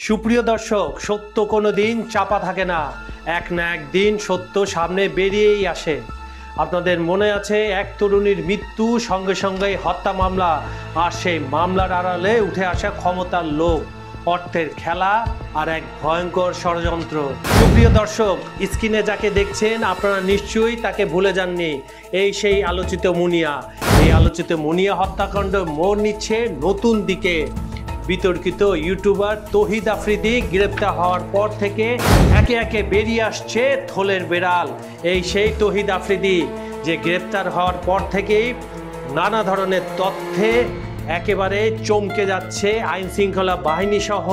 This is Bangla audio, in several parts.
সুপ্রিয় দর্শক, সত্য কোনোদিন চাপা থাকে না। এক না একদিন সত্য সামনে বেরিয়েই আসে। আপনাদের মনে আছে এক তরুণীর মৃত্যু, সঙ্গে সঙ্গে হত্যা মামলা, আর সেই মামলার আড়ালে উঠে আসা ক্ষমতার লোক, অর্থের খেলা আর এক ভয়ঙ্কর ষড়যন্ত্র। সুপ্রিয় দর্শক, স্ক্রিনে যাকে দেখছেন আপনারা নিশ্চয়ই তাকে ভুলে যাননি। এই সেই আলোচিত মুনিয়া। এই আলোচিত মুনিয়া হত্যাকাণ্ড মোড় নিচ্ছে নতুন দিকে। বিতর্কিত ইউটিউবার তৌহিদ আফ্রিদি গ্রেপ্তার হওয়ার পর থেকে একে একে বেরিয়ে আসছে থলের বেড়াল। এই সেই তৌহিদ আফ্রিদি যে গ্রেপ্তার হওয়ার পর থেকেই নানা ধরনের তথ্যে একেবারে চমকে যাচ্ছে আইন শৃঙ্খলা বাহিনী সহ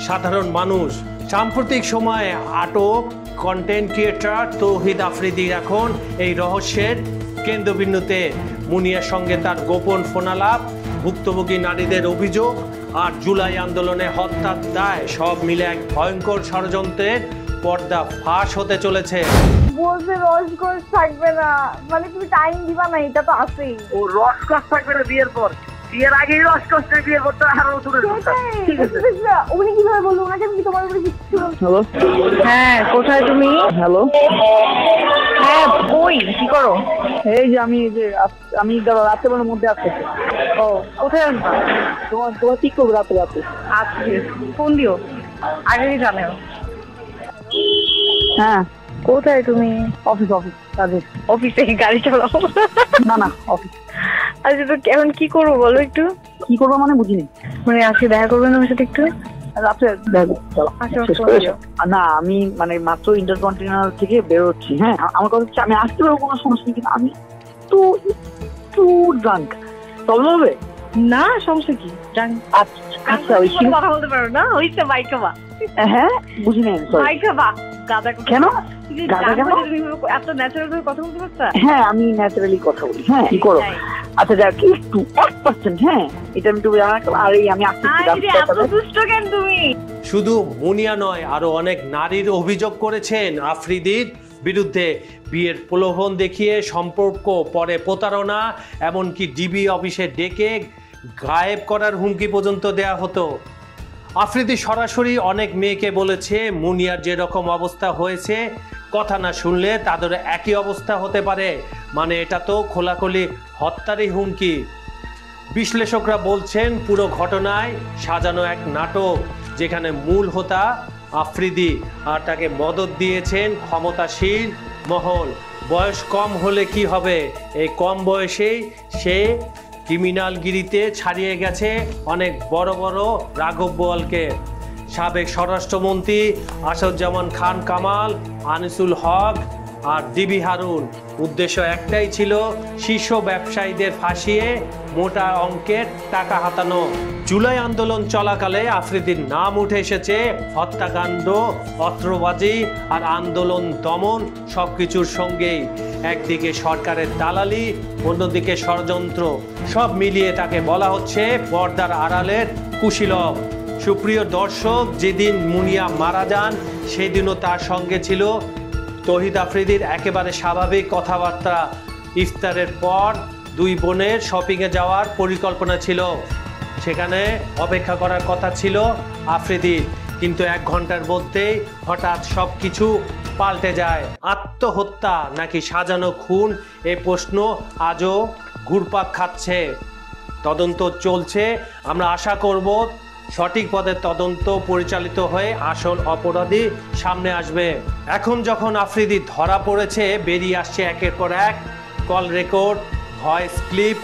সাধারণ মানুষ। সাম্প্রতিক সময়ে আটক কন্টেন্ট ক্রিয়েটর তৌহিদ আফ্রিদি এখন এই রহস্যের কেন্দ্রবিন্দুতে। মুনিয়ার সঙ্গে তার গোপন ফোনালাপ, ভুক্তভোগী নারীদের অভিযোগ আর জুলাই আন্দোলনে হত্যার দায়, সব মিলে এক ভয়ঙ্কর ষড়যন্ত্রের পর্দা ফাঁস হতে চলেছে। বলছে রসকস থাকবে না, মানে তুমি টাইম দিবা না, এটা তো আছেই। ও রসকস থাকবে না বিয়ের পর, বিয়ের আগেই রসকস না, বিয়ের পর তো আরো দূরে। ঠিক আছে, উনি কিভাবে বলবো? ওনাকে আমি কি তোমার উপরে কিছু? হ্যালো, হ্যাঁ, কোথায় তুমি? হ্যালো, হ্যাঁ, কই কি করো? এই যে আমি রাত্রেবেলার মধ্যে আসতেছি। ও, কোথায় আসবা? তোমার ঠিক করবো রাতে। আচ্ছা, ফোন দিও, আগে জানাও। হ্যাঁ, কোথায় তুমি? অফিস কাজে। অফিসে গাড়ি চালাও? না অফিস। আচ্ছা, তো এখন কি করবো বলো একটু? কি করবো মানে বুঝিনি। মানে আজকে দেখা করবেন আমার সাথে একটু? রাত্রে দেখো। আচ্ছা, না, আমি মানে মাত্র ইন্টারকন্টিনেন্টাল থেকে বেরোচ্ছি। হ্যাঁ, আমার কথা হচ্ছে আমি আসতে পারবো, কোনো সমস্যা নেই, কিন্তু আমি একটু ড্রাঙ্ক। প্রবলেম হবে? না, সমস্যা কি? আচ্ছা, ওই কথা বলতে পারো না? হইছে বাইকা বা? হ্যাঁ, বুঝিনি। বাইকা বা গাদা কেন? এত ন্যাচারাল ভাবে কথা বলতে পারতা? হ্যাঁ, আমি ন্যাচারালি কথা বলি। হ্যাঁ, কি করো? আচ্ছা, যাক, একটু 1%। হ্যাঁ, এটা আমি একটু আর আমি তুমি শুধু মুনিয়া নয়, আরো অনেক নারীর অভিযোগ করেছেন আফ্রিদির বিরুদ্ধে। বিয়ের প্রলোভন দেখিয়ে সম্পর্ক, পরে প্রতারণা, এমনকি ডিবি অফিসে ডেকে গায়েব করার হুমকি পর্যন্ত দেয়া হতো। আফ্রিদি সরাসরি অনেক মেয়েকে বলেছে, মুনিয়ার যেরকম অবস্থা হয়েছে, কথা না শুনলে তাদের একই অবস্থা হতে পারে। মানে এটা তো খোলাখুলি হত্যারই হুমকি। বিশ্লেষকরা বলছেন পুরো ঘটনায় সাজানো এক নাটক, যেখানে মূল হোতা আফ্রিদি আর তাকে মদত দিয়েছেন ক্ষমতাশীল মহল। বয়স কম হলে কি হবে, এই কম বয়সেই সে ক্রিমিনালগিরিতে ছাড়িয়ে গেছে অনেক বড় বড় রাঘব বোয়ালকে। সাবেক স্বরাষ্ট্রমন্ত্রী আসাদুজ্জামান খান কামাল, আনিসুল হক আর ডিবি হারুন। উদ্দেশ্য একটাই ছিল, শীর্ষ ব্যবসায়ীদের ফাঁসিয়ে মোটা অঙ্কের টাকা হাতানো। জুলাই আন্দোলন চলাকালে আফ্রিদির নাম উঠে এসেছে হত্যাকাণ্ড, অস্ত্রবাজি আর আন্দোলন দমন সবকিছুর সঙ্গেই। একদিকে সরকারের দালালি, অন্যদিকে ষড়যন্ত্র, সব মিলিয়ে তাকে বলা হচ্ছে পর্দার আড়ালের কুশীলব। সুপ্রিয় দর্শক, যেদিন মুনিয়া মারা যান সেদিনও তার সঙ্গে ছিল তৌহিদ আফ্রিদির একেবারে স্বাভাবিক কথাবার্তা। ইফতারের পর দুই বোনের শপিংয়ে যাওয়ার পরিকল্পনা ছিল, সেখানে অপেক্ষা করার কথা ছিল আফ্রিদির, কিন্তু 1 ঘন্টার মধ্যেই হঠাৎ সব কিছু পাল্টে যায়। আত্মহত্যা নাকি সাজানো খুন, এই প্রশ্ন আজও ঘুরপাক খাচ্ছে। তদন্ত চলছে, আমরা আশা করব সঠিক পথে তদন্ত পরিচালিত হয়ে আসল অপরাধী সামনে আসবে। এখন যখন আফ্রিদি ধরা পড়েছে, বেরিয়ে আসছে একের পর এক কল রেকর্ড, ভয়েস ক্লিপ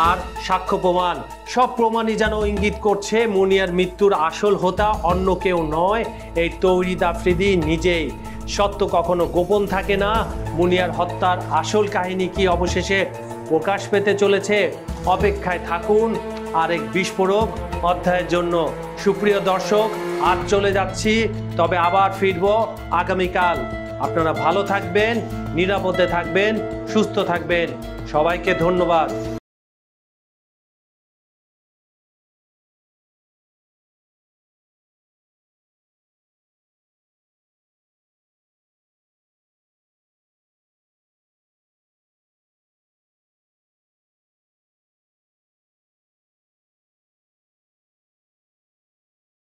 আর সাক্ষ্য প্রমাণ। সব প্রমাণই যেন ইঙ্গিত করছে মুনিয়ার মৃত্যুর আসল হোতা অন্য কেউ নয়, এই তৌহিদ আফ্রিদি নিজেই। সত্য কখনো গোপন থাকে না। মুনিয়ার হত্যার আসল কাহিনী কি অবশেষে প্রকাশ পেতে চলেছে? অপেক্ষায় থাকুন আরেক বিস্ফোরক অধ্যায়ের জন্য। সুপ্রিয় দর্শক, আজ চলে যাচ্ছি, তবে আবার ফিরব আগামীকাল। আপনারা ভালো থাকবেন, নিরাপদে থাকবেন, সুস্থ থাকবেন। সবাইকে ধন্যবাদ।